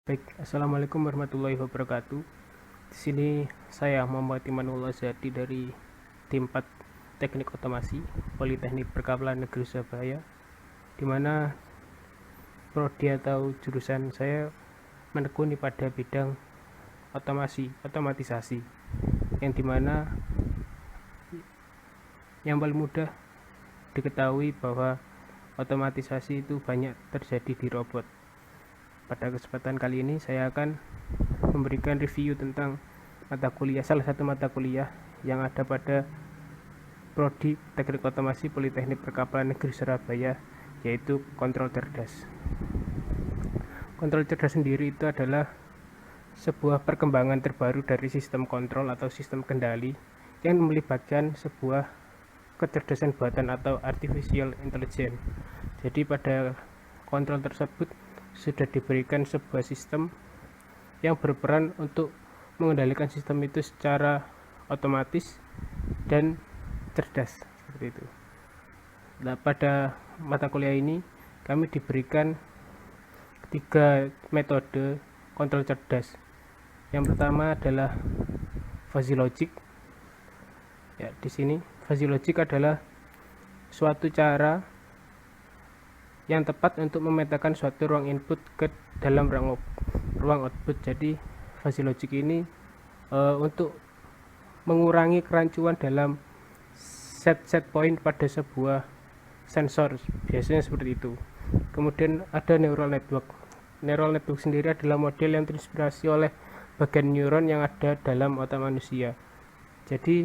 Baik, assalamualaikum warahmatullahi wabarakatuh. Di sini saya Muhammad Imanul Azadi dari tim 4 Teknik Otomasi Politeknik Perkapalan Negeri Surabaya, di mana prodi atau jurusan saya menekuni pada bidang otomatisasi, yang dimana yang paling mudah diketahui bahwa otomatisasi itu banyak terjadi di robot. Pada kesempatan kali ini saya akan memberikan review tentang salah satu mata kuliah yang ada pada Prodi Teknik Otomasi Politeknik Perkapalan Negeri Surabaya, yaitu kontrol cerdas. Kontrol cerdas sendiri itu adalah sebuah perkembangan terbaru dari sistem kontrol atau sistem kendali yang melibatkan sebuah kecerdasan buatan atau artificial intelligence. Jadi pada kontrol tersebut sudah diberikan sebuah sistem yang berperan untuk mengendalikan sistem itu secara otomatis dan cerdas, seperti itu. Nah, pada mata kuliah ini kami diberikan 3 metode kontrol cerdas. Yang pertama adalah fuzzy logic. Ya, di sini fuzzy logic adalah suatu cara yang tepat untuk memetakan suatu ruang input ke dalam ruang output. Jadi fuzzy logic ini untuk mengurangi kerancuan dalam set point pada sebuah sensor, biasanya seperti itu. Kemudian ada neural network. Neural network sendiri adalah model yang terinspirasi oleh bagian neuron yang ada dalam otak manusia. Jadi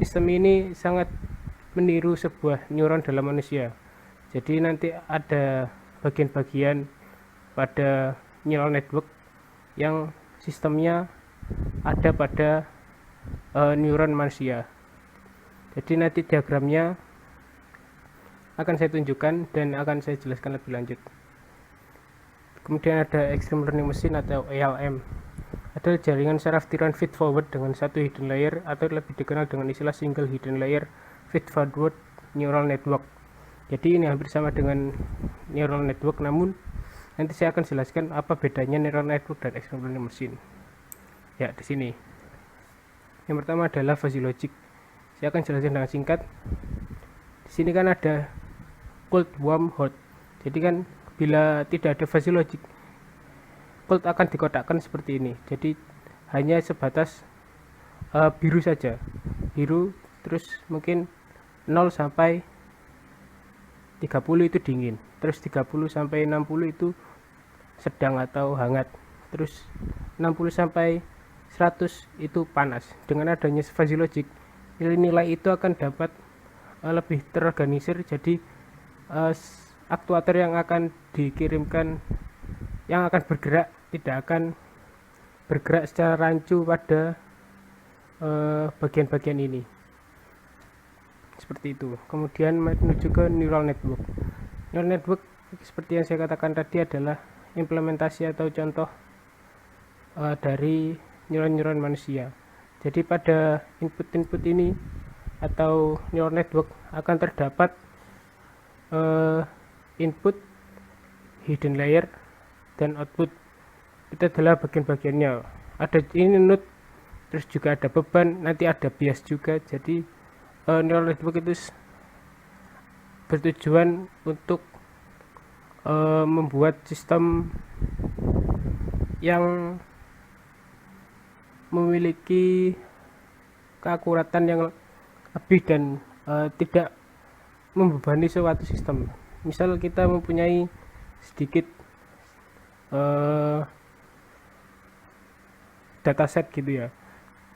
sistem ini sangat meniru sebuah neuron dalam manusia. Jadi nanti ada bagian-bagian pada neural network yang sistemnya ada pada neuron manusia. Jadi nanti diagramnya akan saya tunjukkan dan akan saya jelaskan lebih lanjut. Kemudian ada Extreme Learning Machine atau ELM. Adalah jaringan saraf tiruan feed forward dengan satu hidden layer atau lebih dikenal dengan istilah single hidden layer feed forward neural network. Jadi ini hampir sama dengan neural network, namun nanti saya akan jelaskan apa bedanya neural network dan extreme learning machine. Ya, di sini. Yang pertama adalah fuzzy logic. Saya akan jelaskan dengan singkat. Di sini kan ada cold, warm, hot. Jadi kan bila tidak ada fuzzy logic, cold akan dikotakkan seperti ini. Jadi hanya sebatas biru saja. Biru, terus mungkin 0 sampai 30 itu dingin, terus 30 sampai 60 itu sedang atau hangat, terus 60 sampai 100 itu panas. Dengan adanya fuzzy logic, nilai-nilai itu akan dapat lebih terorganisir. Jadi aktuator yang akan dikirimkan, yang akan bergerak, tidak akan bergerak secara rancu pada bagian-bagian ini, seperti itu. Kemudian menuju ke neural network. Neural network seperti yang saya katakan tadi adalah implementasi atau contoh dari neuron-neuron manusia. Jadi pada input-input ini atau neural network akan terdapat input, hidden layer, dan output. Itu adalah bagian-bagiannya. Ada ini node, terus juga ada beban, nanti ada bias juga. Jadi neural network itu bertujuan untuk membuat sistem yang memiliki keakuratan yang lebih dan tidak membebani suatu sistem. Misal kita mempunyai sedikit dataset gitu ya.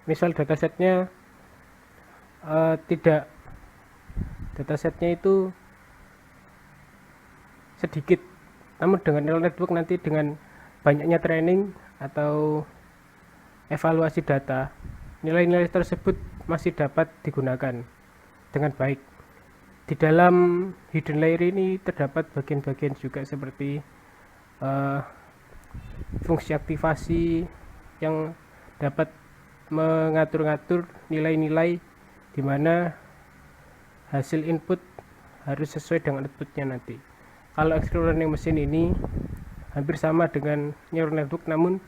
Misal datasetnya datasetnya itu sedikit, namun dengan neural network nanti dengan banyaknya training atau evaluasi data, nilai-nilai tersebut masih dapat digunakan dengan baik. Di dalam hidden layer ini terdapat bagian-bagian juga seperti fungsi aktivasi yang dapat mengatur-ngatur nilai-nilai di mana hasil input harus sesuai dengan outputnya nanti. Kalau extreme learning machine ini hampir sama dengan neural network, namun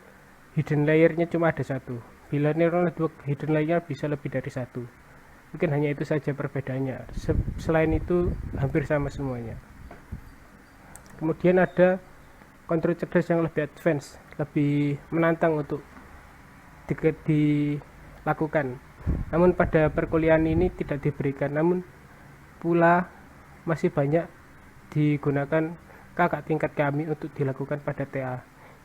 hidden layernya cuma ada satu. Bila neural network hidden layer bisa lebih dari satu. Mungkin hanya itu saja perbedaannya. Selain itu hampir sama semuanya. Kemudian ada kontrol cerdas yang lebih advance, lebih menantang untuk dilakukan. Namun pada perkuliahan ini tidak diberikan, namun pula masih banyak digunakan kakak tingkat kami untuk dilakukan pada TA.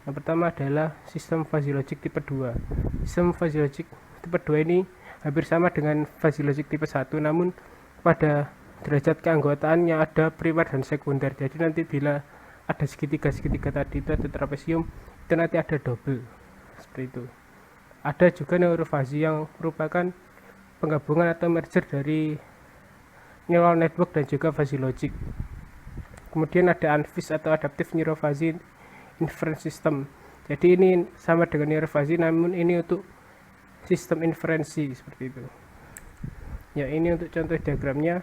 Yang pertama adalah sistem fuzzy logic tipe 2. Sistem fuzzy logic tipe 2 ini hampir sama dengan fuzzy logic tipe 1, namun pada derajat keanggotaannya ada primer dan sekunder. Jadi nanti bila ada segitiga-segitiga tadi itu ada trapesium, itu nanti ada double seperti itu. Ada juga neurofuzzy yang merupakan penggabungan atau merger dari neural network dan juga fuzzy logic. Kemudian ada ANFIS atau Adaptive Neurofuzzy Inference System. Jadi ini sama dengan neurofuzzy, namun ini untuk sistem inferensi seperti itu. Ya, ini untuk contoh diagramnya.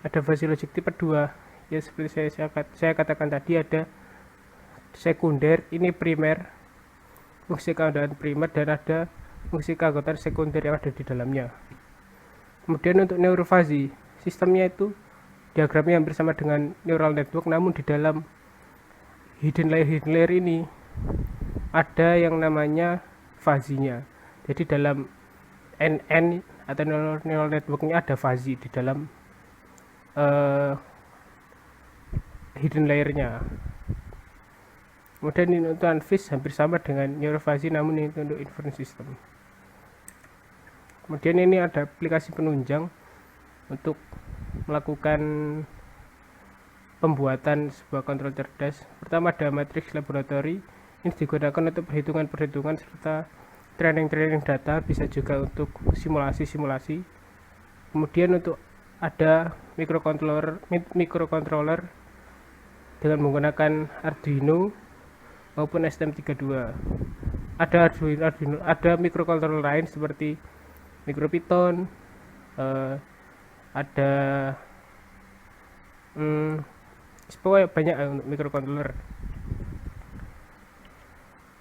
Ada fuzzy logic tipe 2. Ya, seperti saya katakan tadi, ada sekunder, ini primer, fungsi keanggotaan primer, dan ada fungsi keanggotaan sekunder yang ada di dalamnya. Kemudian untuk neurofuzzy, sistemnya itu diagramnya hampir sama dengan neural network, namun di dalam hidden layer ini ada yang namanya fuzzy-nya. Jadi dalam NN atau neural network-nya ada fuzzy di dalam hidden layer-nya. Kemudian ini untuk ANFIS hampir sama dengan neurofuzzy, namun ini untuk inference system. Kemudian ini ada aplikasi penunjang untuk melakukan pembuatan sebuah kontrol cerdas. Pertama ada matrix laboratory, ini digunakan untuk perhitungan-perhitungan serta training data, bisa juga untuk simulasi-simulasi. Kemudian untuk ada microcontroller dengan menggunakan Arduino maupun STM32. Ada Arduino, ada microcontroller lain seperti MicroPython, ada pokoknya banyak untuk microcontroller.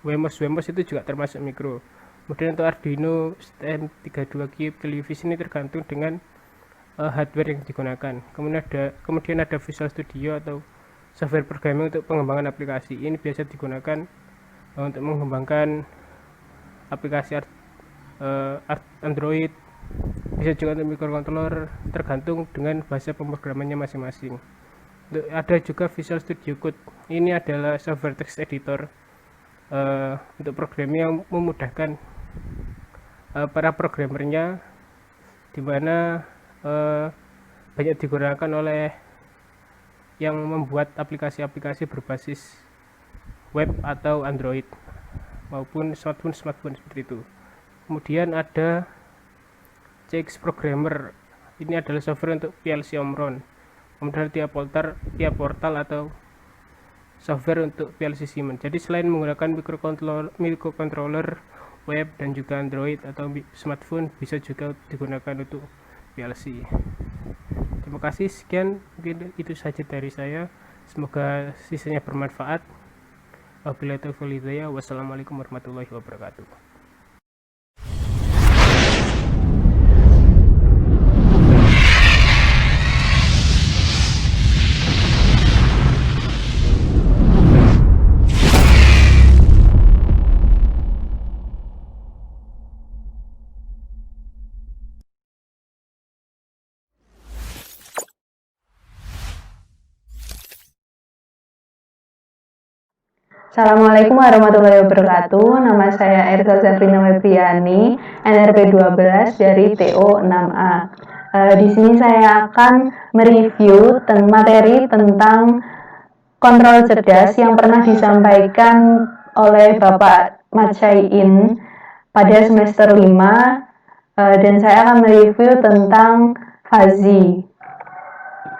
Wemos itu juga termasuk mikro. Kemudian untuk Arduino STM32 Cube television ini tergantung dengan hardware yang digunakan. Kemudian ada Visual Studio atau software programming untuk pengembangan aplikasi. Ini biasa digunakan untuk mengembangkan aplikasi Android, bisa juga untuk microcontroller, tergantung dengan bahasa pemrogramannya masing-masing. Ada juga Visual Studio Code, ini adalah software text editor untuk programming yang memudahkan para programmernya, dimana banyak digunakan oleh yang membuat aplikasi-aplikasi berbasis web atau Android maupun smartphone seperti itu. Kemudian ada CX Programmer, ini adalah software untuk PLC Omron. Kemudian tiap portal atau software untuk PLC Siemens. Jadi selain menggunakan microcontroller web dan juga Android atau smartphone, bisa juga digunakan untuk PLC. Terima kasih, sekian, mungkin itu saja dari saya. Semoga sisanya bermanfaat. Wabillahi taufiq wal hidayah. Wassalamualaikum warahmatullahi wabarakatuh. Assalamualaikum warahmatullahi wabarakatuh. Nama saya Erza Sabrina Webriani, NRP 12 dari TO 6A. Di sini saya akan mereview materi tentang kontrol cerdas yang pernah disampaikan oleh Bapak Matsyain pada semester 5, dan saya akan mereview tentang fuzzy.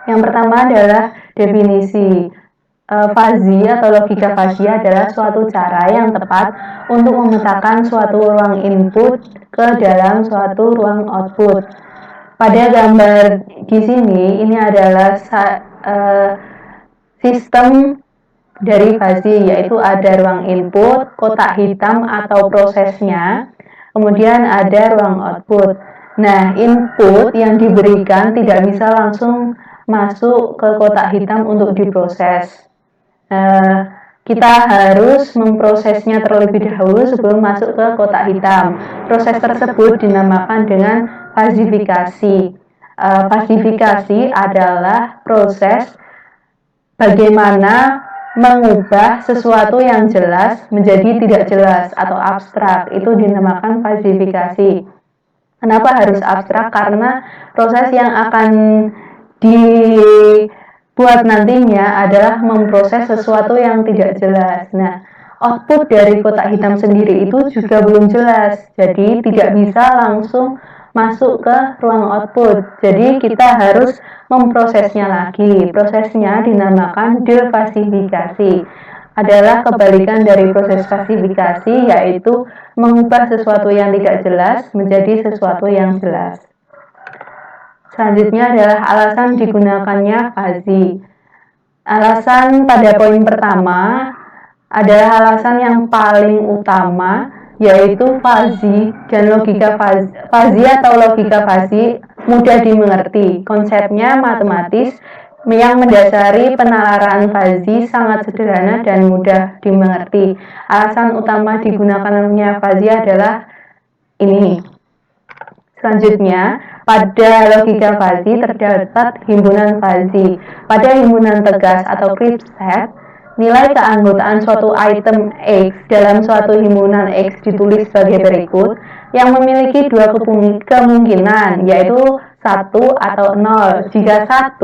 Yang pertama adalah definisi. Fuzzy atau logika fuzzy adalah suatu cara yang tepat untuk memetakan suatu ruang input ke dalam suatu ruang output. Pada gambar di sini, ini adalah sistem dari fuzzy, yaitu ada ruang input, kotak hitam atau prosesnya, kemudian ada ruang output. Nah, input yang diberikan tidak bisa langsung masuk ke kotak hitam untuk diproses. Kita harus memprosesnya terlebih dahulu sebelum masuk ke kotak hitam. Proses tersebut dinamakan dengan fazifikasi. Fazifikasi adalah proses bagaimana mengubah sesuatu yang jelas menjadi tidak jelas atau abstrak. Itu dinamakan fazifikasi. Kenapa harus abstrak? Karena proses yang akan dibuat nantinya adalah memproses sesuatu yang tidak jelas. Nah, output dari kotak hitam sendiri itu juga belum jelas, jadi tidak bisa langsung masuk ke ruang output. Jadi kita harus memprosesnya lagi. Prosesnya dinamakan defasifikasi. Adalah kebalikan dari proses fasifikasi, yaitu mengubah sesuatu yang tidak jelas menjadi sesuatu yang jelas. Selanjutnya adalah alasan digunakannya fuzzy. Alasan pada poin pertama adalah alasan yang paling utama, yaitu fuzzy dan logika fuzzy atau logika fuzzy mudah dimengerti. Konsepnya matematis yang mendasari penalaran fuzzy sangat sederhana dan mudah dimengerti. Alasan utama digunakannya fuzzy adalah ini. Selanjutnya, pada logika fuzzy terdapat himpunan fuzzy. Pada himpunan tegas atau crypto set, nilai keanggotaan suatu item X dalam suatu himpunan X ditulis sebagai berikut, yang memiliki dua kemungkinan, yaitu 1 atau 0. Jika 1,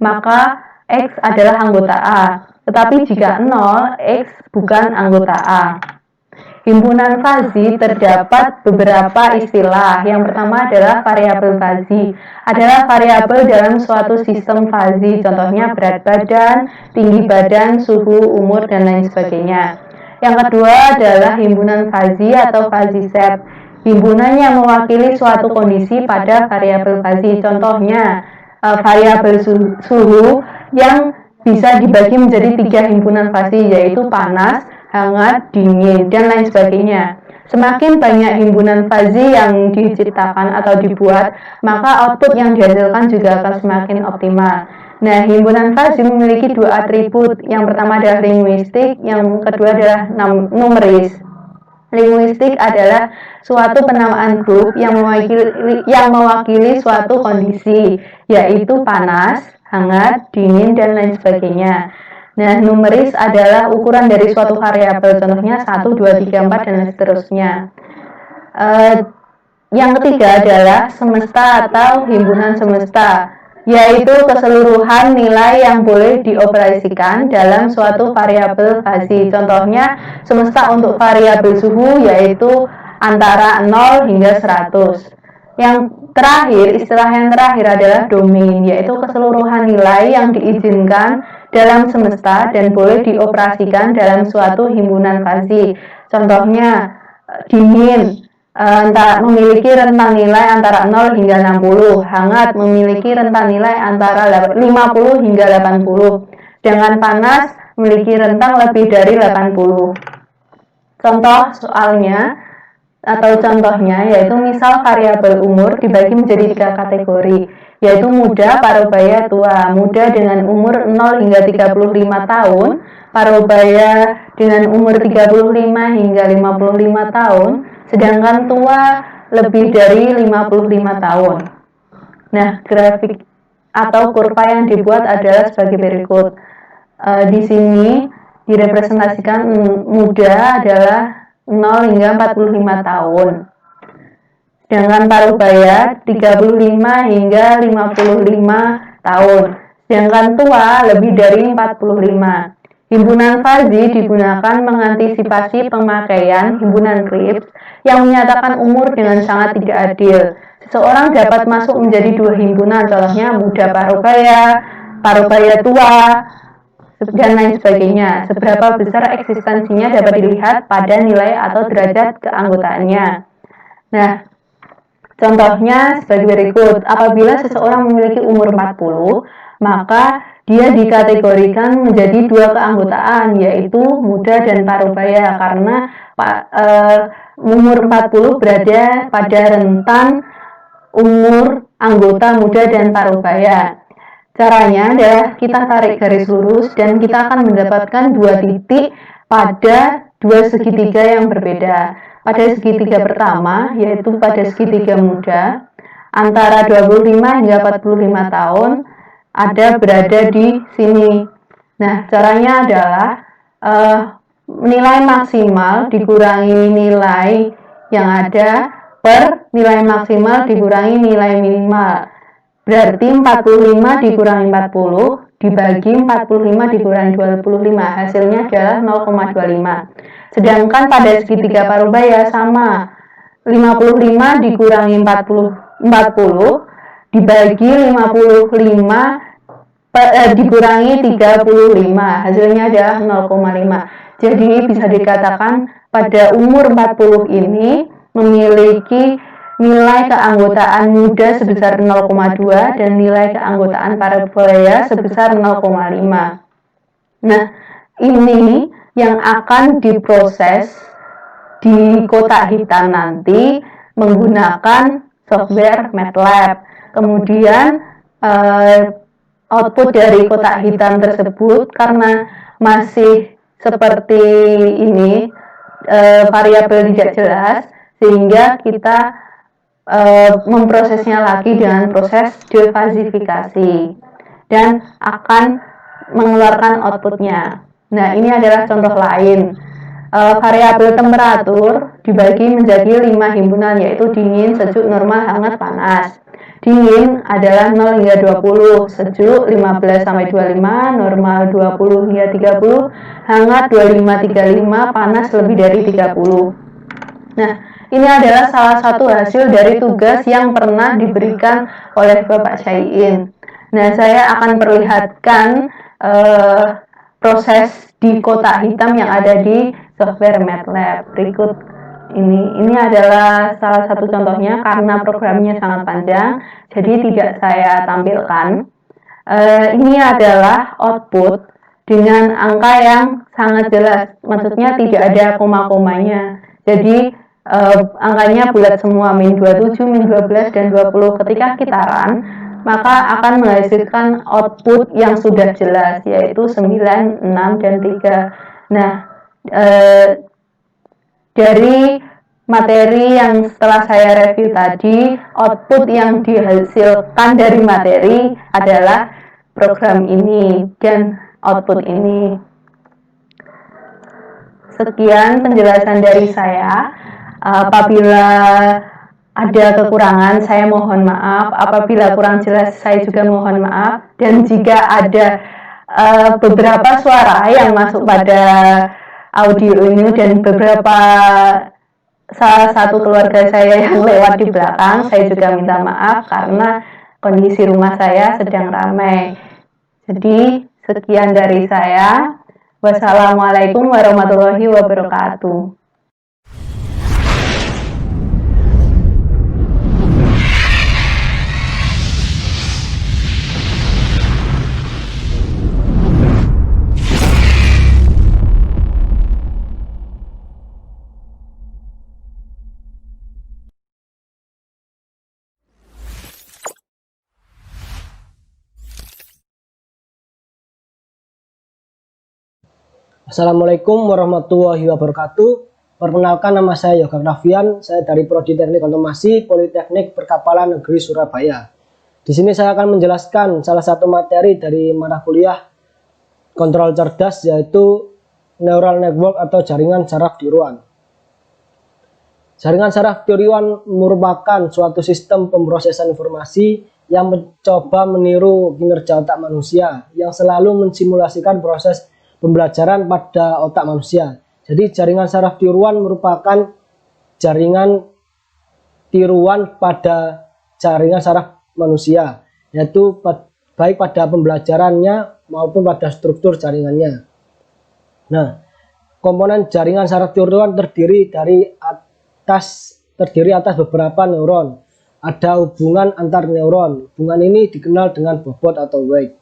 maka X adalah anggota A, tetapi jika 0, X bukan anggota A. Himpunan fuzzy terdapat beberapa istilah. Yang pertama adalah variabel fuzzy. Adalah variabel dalam suatu sistem fuzzy, contohnya berat badan, tinggi badan, suhu, umur, dan lain sebagainya. Yang kedua adalah himpunan fuzzy atau fuzzy set. Himpunan yang mewakili suatu kondisi pada variabel fuzzy, contohnya variabel suhu yang bisa dibagi menjadi 3 himpunan fuzzy, yaitu panas, hangat, dingin, dan lain sebagainya. Semakin banyak himpunan fuzzy yang diciptakan atau dibuat, maka output yang dihasilkan juga akan semakin optimal. Nah, himpunan fuzzy memiliki 2 atribut. Yang pertama adalah linguistik, yang kedua adalah numeris. Linguistik adalah suatu penamaan grup yang mewakili suatu kondisi, yaitu panas, hangat, dingin, dan lain sebagainya. Nah, numeris adalah ukuran dari suatu variabel, contohnya 1, 2, 3, 4, dan seterusnya. Yang ketiga adalah semesta atau himpunan semesta, yaitu keseluruhan nilai yang boleh dioperasikan dalam suatu variabel fuzzy. Contohnya, semesta untuk variabel suhu yaitu antara 0 hingga 100. Yang terakhir, istilah yang terakhir adalah domain, yaitu keseluruhan nilai yang diizinkan dalam semesta dan boleh dioperasikan dalam suatu himpunan fuzzy. Contohnya, dingin memiliki rentang nilai antara 0 hingga 60, hangat memiliki rentang nilai antara 50 hingga 80, sedangkan panas memiliki rentang lebih dari 80. Contoh soalnya atau contohnya yaitu misal variabel umur dibagi menjadi 3 kategori, yaitu muda, parubaya, tua. Muda dengan umur 0 hingga 35 tahun, parubaya dengan umur 35 hingga 55 tahun, sedangkan tua lebih dari 55 tahun. Nah, grafik atau kurva yang dibuat adalah sebagai berikut. Di sini direpresentasikan muda adalah 0 hingga 45 tahun. Sedangkan parubaya 35 hingga 55 tahun. Sedangkan tua lebih dari 45. Himpunan fuzzy digunakan mengantisipasi pemakaian himpunan crypto yang menyatakan umur dengan sangat tidak adil. Seseorang dapat masuk menjadi 2 himpunan, contohnya muda parubaya, parubaya tua, dan lain sebagainya. Seberapa besar eksistensinya dapat dilihat pada nilai atau derajat keanggotaannya. Nah, contohnya sebagai berikut. Apabila seseorang memiliki umur 40, maka dia dikategorikan menjadi dua keanggotaan, yaitu muda dan parubaya, karena umur 40 berada pada rentan umur anggota muda dan parubaya. Caranya adalah kita tarik garis lurus dan kita akan mendapatkan dua titik pada dua segitiga yang berbeda. Pada segitiga pertama, yaitu pada segitiga muda, antara 25 hingga 45 tahun, ada berada di sini. Nah, caranya adalah nilai maksimal dikurangi nilai yang ada per nilai maksimal dikurangi nilai minimal. Berarti 45 dikurangi 40 dibagi 45 dikurangi 25, hasilnya adalah 0,25. Sedangkan pada segitiga parubaya sama, 55 dikurangi 40 dibagi 55 dikurangi 35, hasilnya adalah 0,5. Jadi bisa dikatakan pada umur 40 ini memiliki nilai keanggotaan muda sebesar 0,2 dan nilai keanggotaan parubaya sebesar 0,5. Nah, ini yang akan diproses di kotak hitam nanti menggunakan software MATLAB. Kemudian output dari kotak hitam tersebut karena masih seperti ini, variabel tidak jelas, sehingga kita memprosesnya lagi dengan proses defasifikasi dan akan mengeluarkan outputnya. Nah, ini adalah contoh lain. Variabel temperatur dibagi menjadi 5 himpunan, yaitu dingin, sejuk, normal, hangat, panas. Dingin adalah 0 hingga 20, sejuk 15 sampai 25, normal 20 hingga 30, hangat 25-35, panas lebih dari 30. Nah, ini adalah salah satu hasil dari tugas yang pernah diberikan oleh Bapak Syai'in. Nah, saya akan perlihatkan proses di kotak hitam yang ada di software MATLAB berikut ini. Ini adalah salah satu contohnya karena programnya sangat panjang, jadi tidak saya tampilkan. Ini adalah output dengan angka yang sangat jelas, maksudnya tidak ada koma-komanya. Jadi angkanya bulat semua, min 27, min 12, dan 20. Ketika kita run, maka akan menghasilkan output yang sudah jelas, yaitu 9, 6, dan 3. Nah, dari materi yang setelah saya review tadi, output yang dihasilkan dari materi adalah program ini dan output ini. Sekian penjelasan dari saya. Apabila ada kekurangan, saya mohon maaf. Apabila kurang jelas, saya juga mohon maaf. Dan jika ada beberapa suara yang masuk pada audio ini dan beberapa salah satu keluarga saya yang lewat di belakang, saya juga minta maaf karena kondisi rumah saya sedang ramai. Jadi sekian dari saya. Wassalamualaikum warahmatullahi wabarakatuh. Assalamualaikum warahmatullahi wabarakatuh. Perkenalkan, nama saya Yoga Nafian. Saya dari Prodi Teknik Otomasi Politeknik Perkapalan Negeri Surabaya. Di sini saya akan menjelaskan salah satu materi dari mata kuliah kontrol cerdas, yaitu neural network atau jaringan saraf tiruan. Jaringan saraf tiruan merupakan suatu sistem pemrosesan informasi yang mencoba meniru kinerja otak manusia yang selalu mensimulasikan proses pembelajaran pada otak manusia. Jadi jaringan saraf tiruan merupakan jaringan tiruan pada jaringan saraf manusia, yaitu baik pada pembelajarannya maupun pada struktur jaringannya. Nah, komponen jaringan saraf tiruan terdiri atas beberapa neuron. Ada hubungan antar neuron. Hubungan ini dikenal dengan bobot atau weight.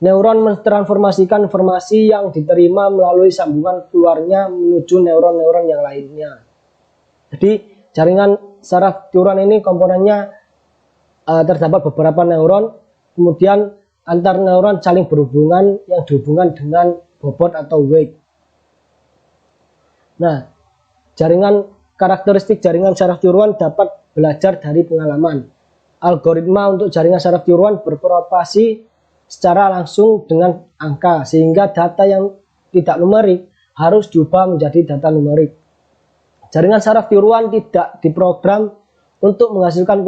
Neuron mentransformasikan informasi yang diterima melalui sambungan keluarnya menuju neuron-neuron yang lainnya. Jadi jaringan saraf neuron ini komponennya terdapat beberapa neuron, kemudian antar neuron saling berhubungan yang dihubungkan dengan bobot atau wake. Nah, karakteristik jaringan saraf neuron dapat belajar dari pengalaman. Algoritma untuk jaringan saraf neuron beroperasi secara langsung dengan angka, sehingga data yang tidak numerik harus diubah menjadi data numerik. Jaringan saraf neuron tidak diprogram untuk menghasilkan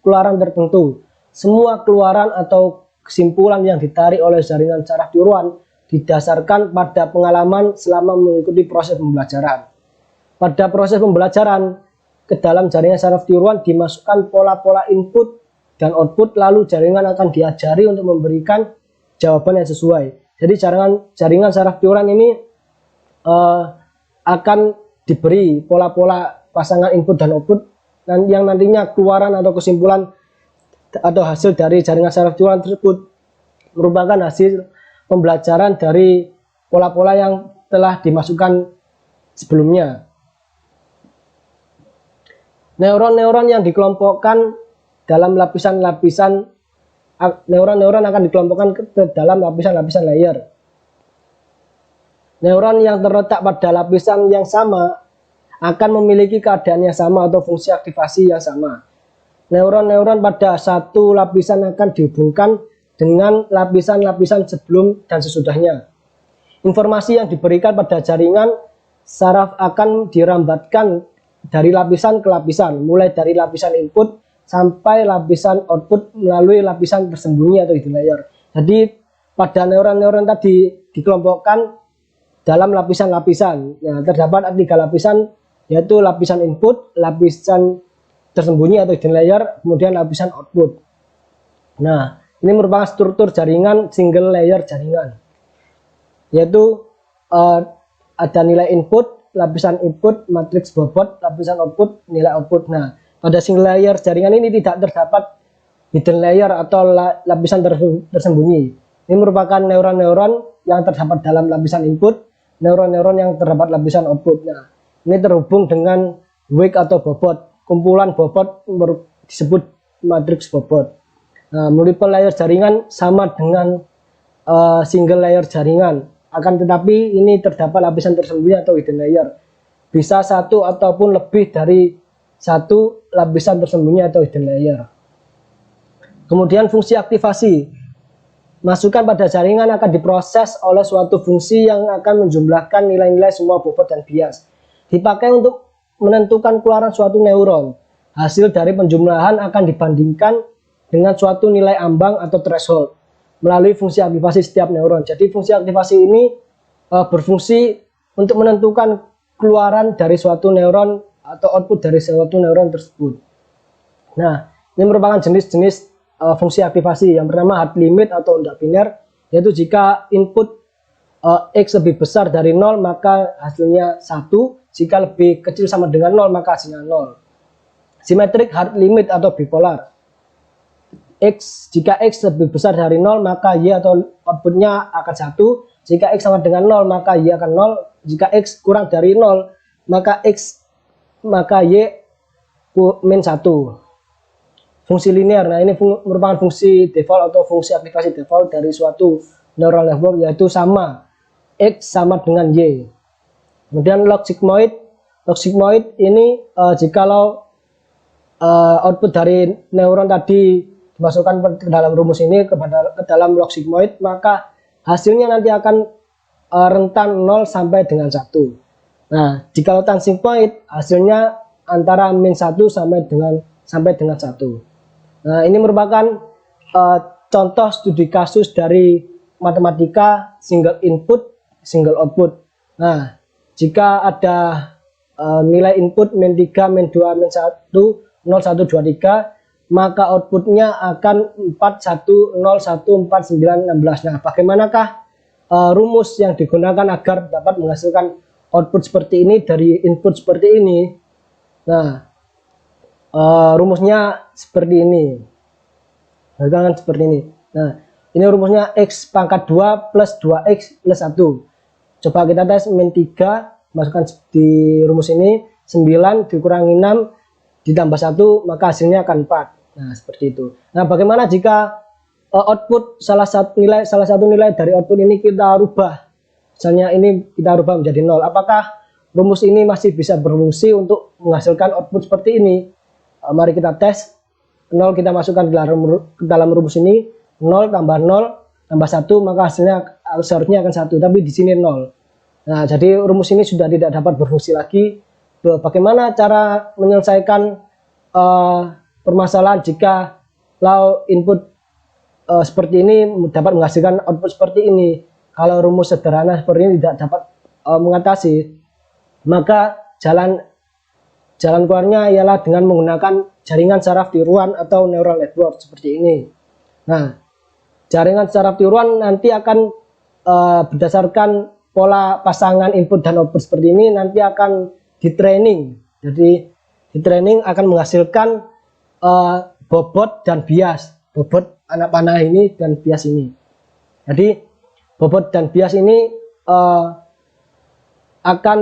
keluaran tertentu. Semua keluaran atau kesimpulan yang ditarik oleh jaringan saraf neuron didasarkan pada pengalaman selama mengikuti proses pembelajaran. Pada proses pembelajaran, ke dalam jaringan saraf neuron dimasukkan pola-pola input dan output, lalu jaringan akan diajari untuk memberikan jawaban yang sesuai. Jadi jaringan saraf neuron ini akan diberi pola-pola pasangan input dan output yang nantinya keluaran atau kesimpulan atau hasil dari jaringan saraf neuron tersebut merupakan hasil pembelajaran dari pola-pola yang telah dimasukkan sebelumnya. Neuron-neuron yang dikelompokkan dalam lapisan-lapisan, neuron-neuron akan dikelompokkan ke dalam lapisan-lapisan layer. Neuron yang terletak pada lapisan yang sama akan memiliki keadaan yang sama atau fungsi aktivasi yang sama. Neuron-neuron pada satu lapisan akan dihubungkan dengan lapisan-lapisan sebelum dan sesudahnya. Informasi yang diberikan pada jaringan saraf akan dirambatkan dari lapisan ke lapisan, mulai dari lapisan input sampai lapisan output melalui lapisan tersembunyi atau hidden layer. Jadi pada neuron-neuron tadi dikelompokkan dalam lapisan-lapisan. Nah, terdapat 3 lapisan, yaitu lapisan input, lapisan tersembunyi atau hidden layer, kemudian lapisan output. Nah, ini merupakan struktur jaringan single layer jaringan, yaitu ada nilai input, lapisan input, matriks bobot, lapisan output, nilai output. Nah, pada single layer jaringan ini tidak terdapat hidden layer atau lapisan tersembunyi. Ini merupakan neuron-neuron yang terdapat dalam lapisan input, neuron-neuron yang terdapat lapisan output. Nah, ini terhubung dengan wake atau bobot. Kumpulan bobot disebut matriks bobot. Nah, multiple layer jaringan sama dengan single layer jaringan. Akan tetapi ini terdapat lapisan tersembunyi atau hidden layer. Bisa satu ataupun lebih dari satu lapisan tersembunyi atau hidden layer. Kemudian fungsi aktivasi. Masukan pada jaringan akan diproses oleh suatu fungsi yang akan menjumlahkan nilai-nilai semua bobot dan bias. Dipakai untuk menentukan keluaran suatu neuron. Hasil dari penjumlahan akan dibandingkan dengan suatu nilai ambang atau threshold melalui fungsi aktivasi setiap neuron. Jadi fungsi aktivasi ini berfungsi untuk menentukan keluaran dari suatu neuron atau output dari suatu neuron tersebut. Nah, ini merupakan jenis-jenis fungsi aktivasi. Yang pertama hard limit atau tidak biner, yaitu jika input X lebih besar dari 0 maka hasilnya 1, jika lebih kecil sama dengan 0 maka hasilnya 0. Symmetric hard limit atau bipolar. Jika X lebih besar dari 0 maka Y atau outputnya akan 1, jika X sama dengan 0 maka Y akan 0, jika X kurang dari 0 maka Y min 1. Fungsi linear. Nah, ini merupakan fungsi default atau fungsi aktivasi default dari suatu neural network, yaitu sama X sama dengan Y. Kemudian log sigmoid. Log sigmoid ini jikalau output dari neuron tadi dimasukkan ke dalam rumus ini ke dalam log sigmoid, maka hasilnya nanti akan rentan 0 sampai dengan 1. Nah, jika tan sigmoid hasilnya antara min 1 sampai dengan 1. Nah, ini merupakan contoh studi kasus dari matematika single input, single output. Nah, jika ada nilai input min 3, min 2, min 1, 0, 1, 2, 3, maka outputnya akan 4, 1, 0, 1, 4, 9, 16. Nah, bagaimanakah rumus yang digunakan agar dapat menghasilkan output seperti ini dari input seperti ini? Nah, rumusnya seperti ini. Seperti ini. Nah, Ini rumusnya X pangkat 2 plus 2X plus 1. Coba kita tes min 3, masukkan di rumus ini, 9 dikurangi 6 ditambah 1, maka hasilnya akan 4. Nah, seperti itu. Nah, bagaimana jika output salah satu nilai dari output ini kita rubah? Misalnya ini kita rubah menjadi 0. Apakah rumus ini masih bisa berfungsi untuk menghasilkan output seperti ini? Mari kita tes. 0 kita masukkan ke dalam rumus ini, 0 tambah 0 tambah 1, maka hasilnya seharusnya akan 1, tapi di sini 0. Nah, jadi rumus ini sudah tidak dapat berfungsi lagi. Bagaimana cara menyelesaikan permasalahan jika law input seperti ini dapat menghasilkan output seperti ini? Kalau rumus sederhana seperti ini tidak dapat mengatasi, maka jalan keluarnya ialah dengan menggunakan jaringan saraf tiruan atau neural network seperti ini. Nah, jaringan saraf tiruan nanti akan berdasarkan pola pasangan input dan output seperti ini nanti akan di training. Jadi di training akan menghasilkan bobot dan bias. Bobot anak panah ini dan bias ini. Jadi bobot dan bias ini akan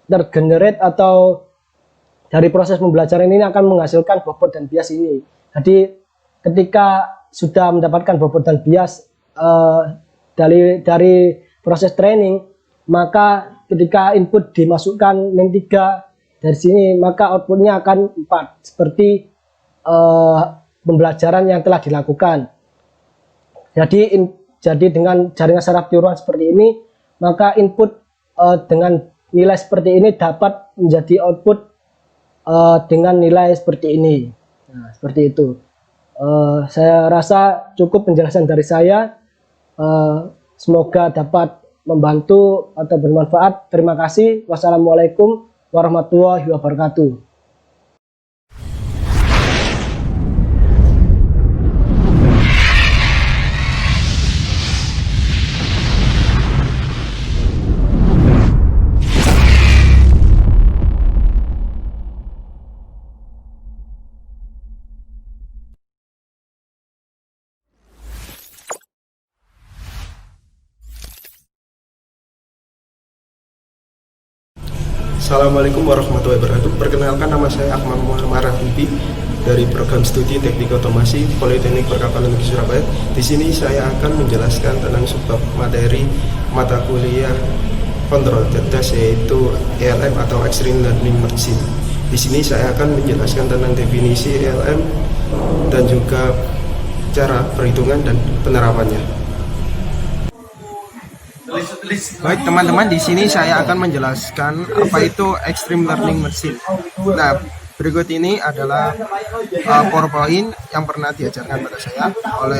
tergenerate atau dari proses pembelajaran ini akan menghasilkan bobot dan bias ini. Jadi ketika sudah mendapatkan bobot dan bias dari proses training, maka ketika input dimasukkan min 3 dari sini, maka outputnya akan 4 seperti pembelajaran yang telah dilakukan. Jadi dengan jaringan saraf tiruan seperti ini, maka input dengan nilai seperti ini dapat menjadi output dengan nilai seperti ini. Nah, seperti itu. Saya rasa cukup penjelasan dari saya. Semoga dapat membantu atau bermanfaat. Terima kasih. Wassalamualaikum warahmatullahi wabarakatuh. Assalamualaikum warahmatullahi wabarakatuh. Perkenalkan, nama saya Ahmad Muhammad Rafibi dari program studi Teknik Otomasi Politeknik Perkapalan Negeri Surabaya. Di sini saya akan menjelaskan tentang subbab materi mata kuliah kontrol cerdas, yaitu ELM atau Extreme Learning Machine. Di sini saya akan menjelaskan tentang definisi ELM dan juga cara perhitungan dan penerapannya. Baik teman-teman, di sini saya akan menjelaskan apa itu Extreme Learning Machine. Nah, berikut ini adalah PowerPoint yang pernah diajarkan pada saya oleh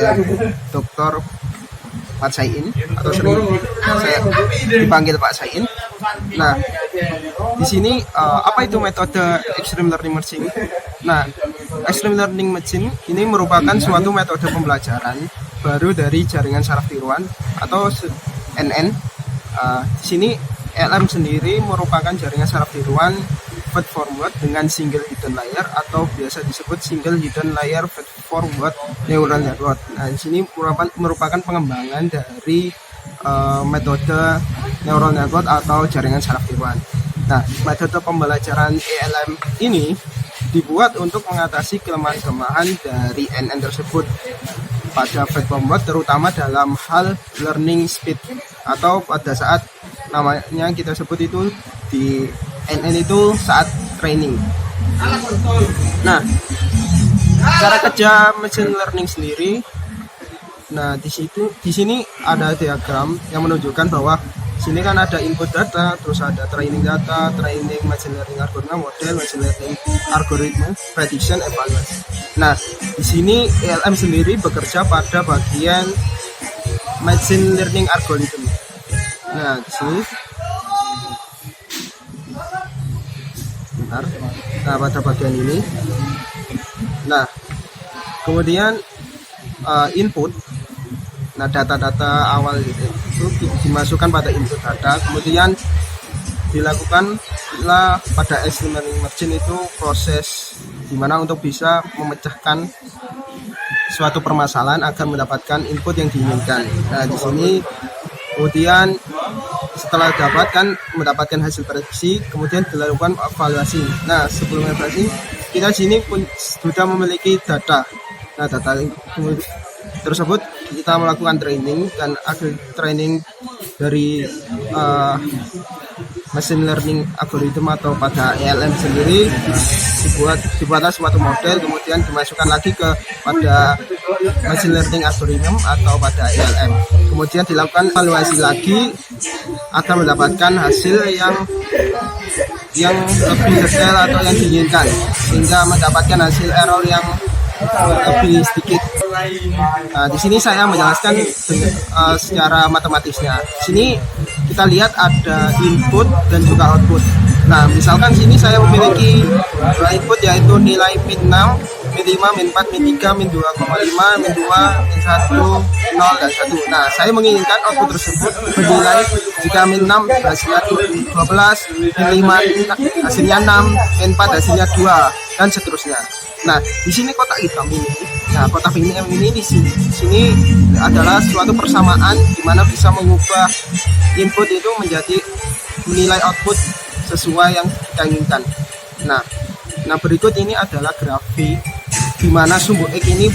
Dr. Pak Sain, atau sering saya dipanggil Pak Sain. Nah, di sini apa itu metode Extreme Learning Machine? Nah, Extreme Learning Machine ini merupakan suatu metode pembelajaran baru dari jaringan saraf tiruan atau NN. Di sini ELM sendiri merupakan jaringan saraf tiruan feed forward dengan single hidden layer atau biasa disebut single hidden layer feed forward neural network. Nah, di sini merupakan pengembangan dari metode neural network atau jaringan saraf tiruan. Nah, metode pembelajaran ELM ini dibuat untuk mengatasi kelemahan-kelemahan dari NN tersebut pada feed forward, terutama dalam hal learning speed atau pada saat namanya kita sebut itu di NN itu saat training. Nah, cara kerja machine learning sendiri. Nah, di sini ada diagram yang menunjukkan bahwa sini kan ada input data, terus ada training data, training machine learning algoritma, model machine learning algoritma, prediction, evaluation. Nah, di sini ELM sendiri bekerja pada bagian machine learning algorithm. Nah, di sini bentar. Nah, pada bagian ini. Nah, kemudian input. Nah, data-data awal itu dimasukkan pada input data, kemudian dilakukanlah pada Extreme Learning Machine itu proses dimana untuk bisa memecahkan suatu permasalahan agar mendapatkan input yang diinginkan. Nah, di sini kemudian setelah mendapatkan hasil prediksi, kemudian dilakukan evaluasi. Nah, sebelum evaluasi, kita di sini pun sudah memiliki data. Nah, data tersebut kita melakukan training, dan akhir training dari machine learning algorithm atau pada ALM sendiri dibuatlah suatu model, kemudian dimasukkan lagi pada machine learning algorithm atau pada ALM, kemudian dilakukan evaluasi lagi agar mendapatkan hasil yang lebih detail atau yang diinginkan, sehingga mendapatkan hasil error yang lebih sedikit. Nah, di sini saya menjelaskan secara matematisnya. Di sini kita lihat ada input dan juga output. Nah, misalkan sini saya memiliki dua input, yaitu nilai min 6, min 5, min 4, min 3, min 2,5, min 2, min 1, 0, dan 1. Nah, saya menginginkan output tersebut bernilai jika min 6 hasilnya 12, min 5 hasilnya 6, min 4 hasilnya 2, dan seterusnya. Nah, di sini kotak hitam ini. Nah, kotak hitam ini di sini adalah suatu persamaan di mana bisa mengubah input itu menjadi menilai output sesuai yang kita inginkan. Nah, berikut ini adalah grafik di mana sumbu X ini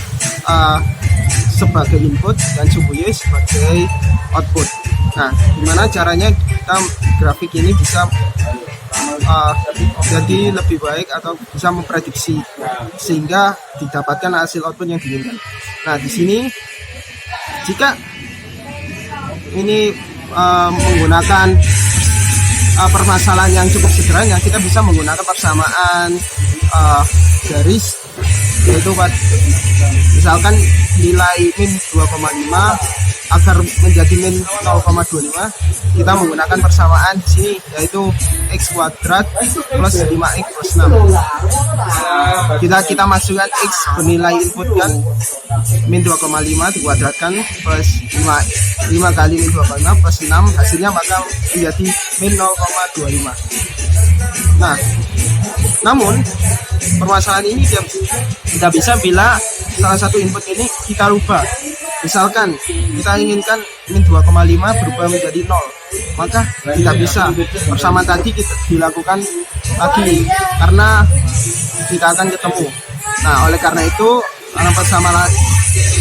sebagai input dan sumbu Y sebagai output. Nah, gimana caranya kita grafik ini bisa jadi lebih baik atau bisa memprediksi sehingga didapatkan hasil output yang diinginkan. Nah, di sini jika ini menggunakan permasalahan yang cukup sederhana, kita bisa menggunakan persamaan garis, yaitu misalkan nilai min 2,5 agar menjadi min 0,25, kita menggunakan persamaan di sini, yaitu x kuadrat plus 5x plus 6. Kita masukkan x bernilai input kan min 2,5 dikuadratkan plus 5 kali min 2,5 plus 6, hasilnya maka menjadi min 0,25. Nah, namun permasalahan ini tidak bisa bila salah satu input ini kita rubah. Misalkan kita inginkan min 2,5 berubah menjadi 0, maka tidak bisa. Persamaan tadi kita dilakukan lagi karena tidak akan ketemu. Nah, oleh karena itu, karena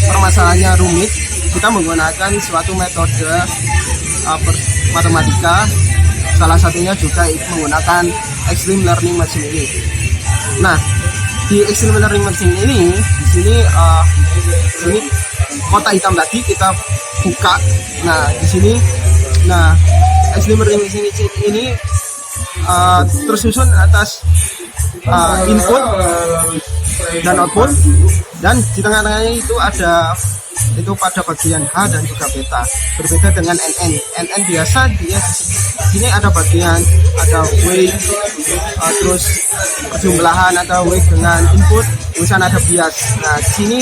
permasalahannya rumit, kita menggunakan suatu metode matematika. Salah satunya juga menggunakan extreme learning machine ini. Nah, di extreme learning machine ini, di sini kotak hitam tadi kita buka. Nah, di sini, extreme learning machine ini tersusun atas input dan output, dan di tengah-tengahnya itu ada pada bagian H dan juga beta. Berbeda dengan NN. NN biasa dia di sini ada bagian weight, terus perjumlahan, ada weight dengan input, kemudian ada bias. Nah, di sini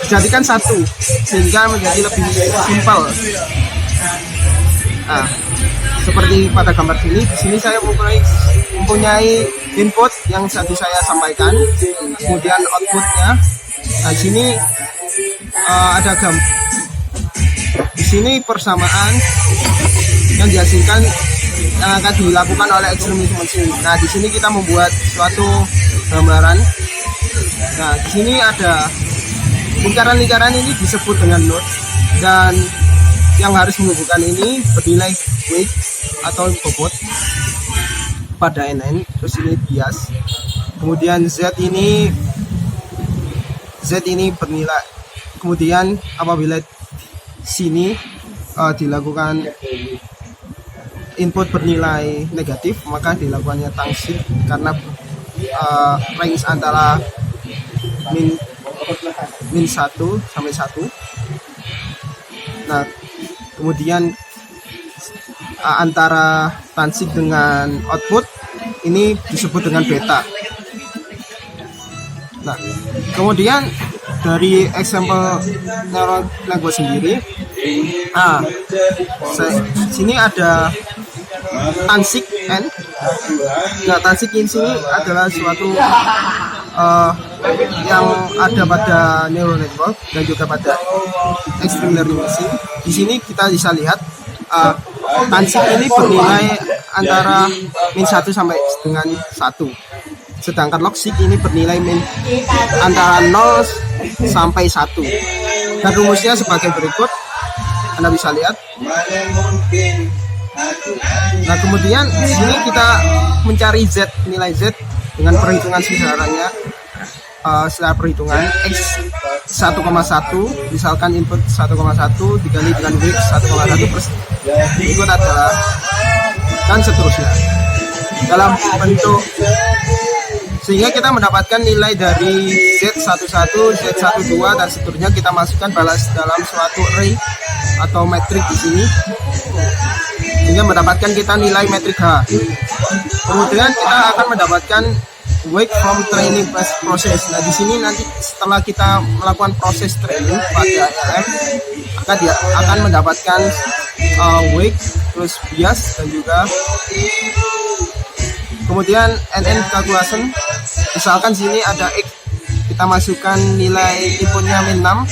dijadikan satu sehingga menjadi lebih simpel. Nah, seperti pada gambar sini saya mempunyai input yang tadi saya sampaikan, kemudian outputnya. Nah, di sini ada di sini persamaan yang dihasilkan yang akan dilakukan oleh extreme learning machine. Nah, di sini kita membuat suatu gambaran. Nah, di sini ada lingkaran-lingkaran ini disebut dengan node, dan yang harus menghubungkan ini bernilai weight atau bobot pada NN, terus ini bias, kemudian Z ini bernilai, kemudian apabila sini dilakukan input bernilai negatif, maka dilakukannya tangsit karena range antara min 1 sampai 1. Nah, kemudian antara tansik dengan output ini disebut dengan beta. Nah, kemudian dari example neural language sendiri, sini ada tansik N. Nah, tansik in sini adalah suatu yang ada pada neural network dan juga pada extreme learning machine. Di sini kita bisa lihat tansik ini bernilai antara min 1 sampai dengan 1. Sedangkan logsik ini bernilai antara 0 sampai 1. Dan rumusnya sebagai berikut. Anda bisa lihat. Nah, kemudian di sini kita mencari nilai Z dengan perhitungan sederhananya. Setelah perhitungan X 1,1, misalkan input 1,1 dikali dengan W 1,1 plus berikut adalah, dan seterusnya dalam bentuk, sehingga kita mendapatkan nilai dari Z11, Z12 dan seterusnya. Kita masukkan balas dalam suatu array atau metrik di sini sehingga mendapatkan kita nilai metrik H. Kemudian kita akan mendapatkan wake from training process. Nah, di sini nanti setelah kita melakukan proses training pada LM, maka dia akan mendapatkan wake terus bias dan juga kemudian NN calculation. Misalkan sini ada X, kita masukkan nilai inputnya min 6,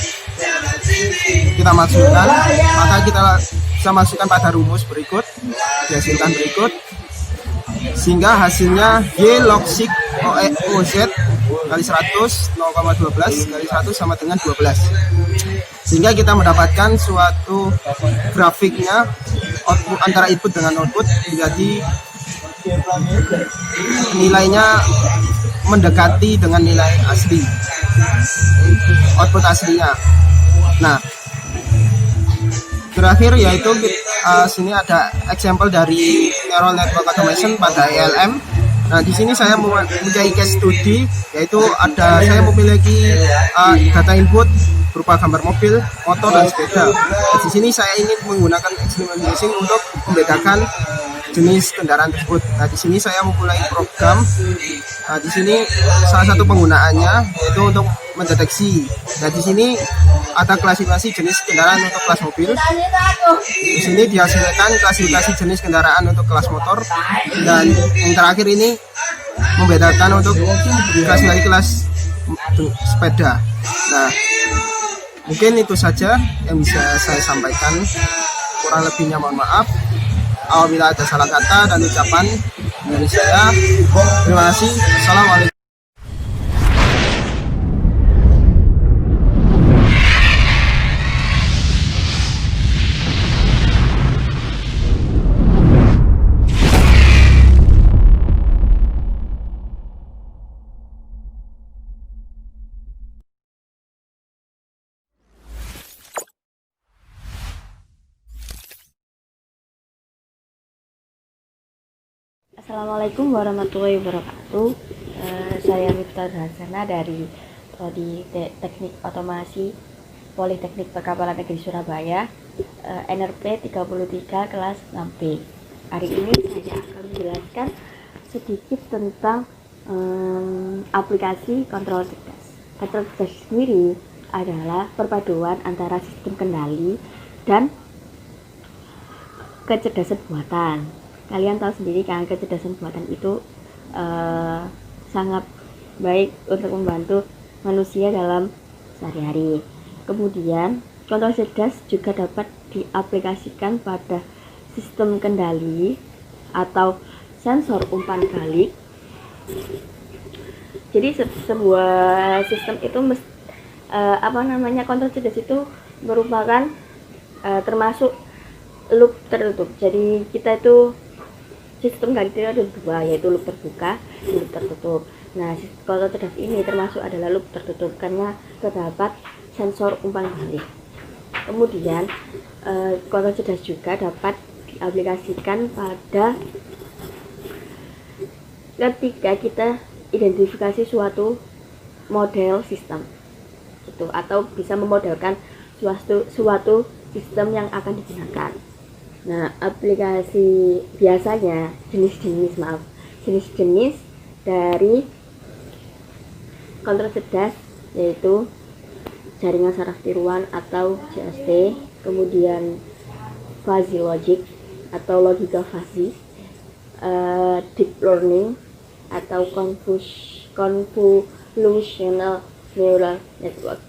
kita masukkan, maka kita bisa masukkan pada rumus berikut, dihasilkan berikut, sehingga hasilnya Y log sig OZ kali 100 0,12 kali 100 sama dengan 12, sehingga kita mendapatkan suatu grafiknya output antara input dengan output menjadi nilainya mendekati dengan nilai asli, output aslinya. Nah, terakhir yaitu sini ada example dari neural network automation pada ALM. Nah, di sini saya mempunyai case study, yaitu saya memiliki data input berupa gambar mobil, motor, dan sepeda. Nah, di sini saya ingin menggunakan experimentation untuk membedakan jenis kendaraan tersebut. Nah, di sini saya memulai program. Nah, di sini salah satu penggunaannya yaitu untuk mendeteksi. Nah, di sini ada klasifikasi jenis kendaraan untuk kelas mobil. Di sini dihasilkan klasifikasi jenis kendaraan untuk kelas motor, dan yang terakhir ini membedakan untuk klasifikasi kelas sepeda. Nah, mungkin itu saja yang bisa saya sampaikan. Kurang lebihnya mohon maaf. Apabila ada salah kata dan ucapan dari saya, terima kasih. Assalamualaikum. Assalamualaikum warahmatullahi wabarakatuh. Saya Miftah Harsana dari Prodi Teknik Otomasi Politeknik Perkapalan Negeri Surabaya, NRP 33 kelas 6B. Hari ini saya akan menjelaskan sedikit tentang aplikasi kontrol cerdas. Kontrol cerdas sendiri adalah perpaduan antara sistem kendali dan kecerdasan buatan. Kalian tahu sendiri kan, kecerdasan buatan itu sangat baik untuk membantu manusia dalam sehari-hari. Kemudian kontrol cerdas juga dapat diaplikasikan pada sistem kendali atau sensor umpan balik. Jadi sebuah sistem itu kontrol cerdas itu merupakan termasuk loop tertutup. Jadi kita itu sistem kendali itu ada dua, yaitu loop terbuka dan loop tertutup. Nah, kontrol cerdas ini termasuk adalah loop tertutup karena terdapat sensor umpan balik. Kemudian kontrol cerdas juga dapat diaplikasikan pada ketika kita identifikasi suatu model sistem itu, atau bisa memodelkan suatu sistem yang akan digunakan. Nah, aplikasi biasanya jenis-jenis dari kontrol cerdas yaitu jaringan saraf tiruan atau JST, kemudian fuzzy logic atau logika fuzzy, deep learning atau convolutional neural network,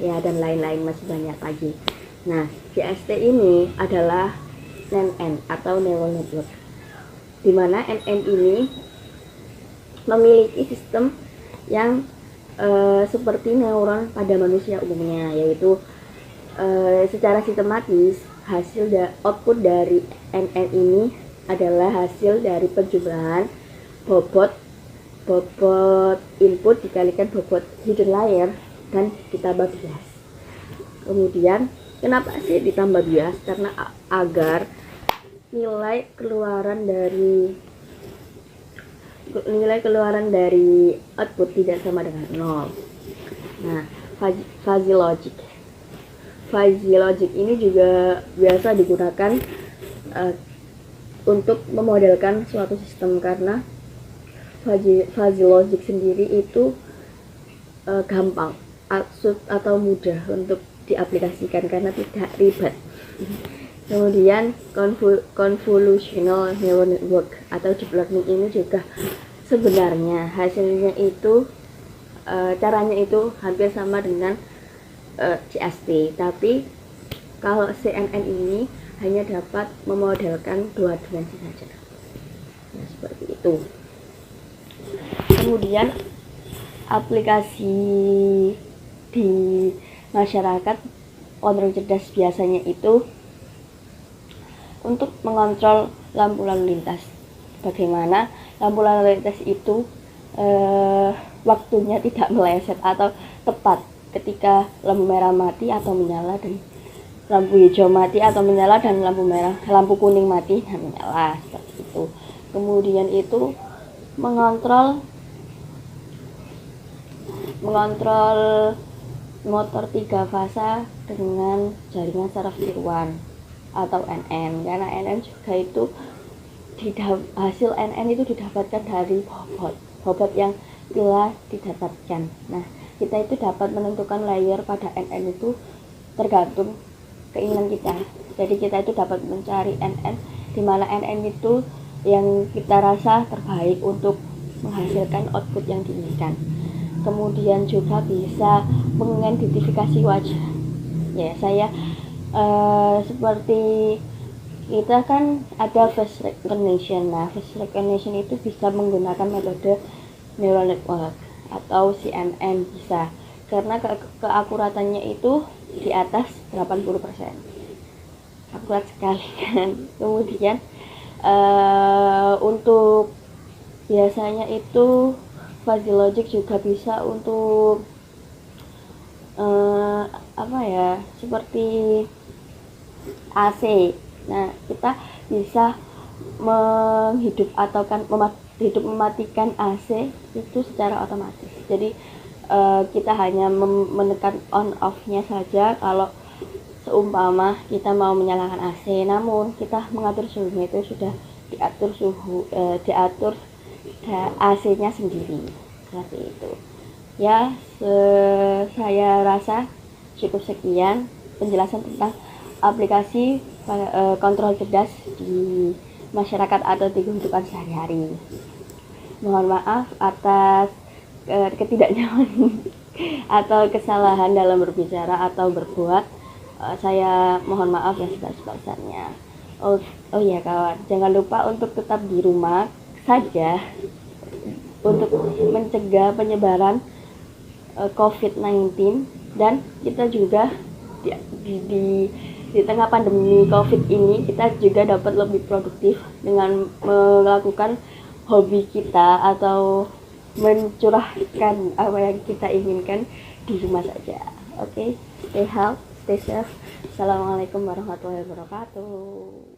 ya, dan lain-lain masih banyak lagi. Nah, GST ini adalah NN atau neural network, di mana NN ini memiliki sistem yang seperti neuron pada manusia umumnya, yaitu secara sistematis output dari NN ini adalah hasil dari penjumlahan bobot input dikalikan bobot hidden layer dan ditambah bias. Kemudian kenapa sih ditambah bias? Karena agar nilai keluaran dari output tidak sama dengan 0. Nah, fuzzy logic ini juga biasa digunakan untuk memodelkan suatu sistem, karena fuzzy logic sendiri itu gampang atau mudah untuk diaplikasikan karena tidak ribet. Kemudian convolutional neural network atau deep learning ini juga sebenarnya hasilnya itu caranya itu hampir sama dengan GST, tapi kalau CNN ini hanya dapat memodelkan 2 dimensi saja. Nah, seperti itu. Kemudian aplikasi di masyarakat kontrol cerdas biasanya itu untuk mengontrol lampu lalu lintas. Bagaimana lampu lalu lintas itu waktunya tidak meleset atau tepat ketika lampu merah mati atau menyala, dan lampu hijau mati atau menyala, dan lampu kuning mati dan menyala, seperti itu. Kemudian itu mengontrol motor 3 fasa dengan jaringan saraf tiruan atau NN, karena NN juga itu hasil NN itu didapatkan dari bobot yang telah didapatkan. Nah, kita itu dapat menentukan layer pada NN itu tergantung keinginan kita. Jadi kita itu dapat mencari NN di mana NN itu yang kita rasa terbaik untuk menghasilkan output yang diinginkan. Kemudian juga bisa mengidentifikasi wajah. Ya, saya seperti kita kan ada face recognition. Nah, face recognition itu bisa menggunakan metode neural network atau CNN bisa, karena keakuratannya itu di atas 80%, akurat sekali kan. Kemudian untuk biasanya itu fuzzy logic juga bisa untuk seperti AC. Nah, kita bisa mematikan AC itu secara otomatis. Jadi kita hanya menekan on off-nya saja kalau seumpama kita mau menyalakan AC, namun kita mengatur suhunya itu sudah diatur AC-nya sendiri, seperti itu. Ya, saya rasa cukup sekian penjelasan tentang aplikasi kontrol cerdas di masyarakat atau di kehidupan sehari-hari. Mohon maaf atas ketidaknyamanan atau kesalahan dalam berbicara atau berbuat. Saya mohon maaf yang sebesar-besarnya. Oh ya kawan, jangan lupa untuk tetap di rumah saja untuk mencegah penyebaran COVID-19, dan kita juga di tengah pandemi COVID ini kita juga dapat lebih produktif dengan melakukan hobi kita atau mencurahkan apa yang kita inginkan di rumah saja. Oke, stay healthy, stay safe. Assalamualaikum warahmatullahi wabarakatuh.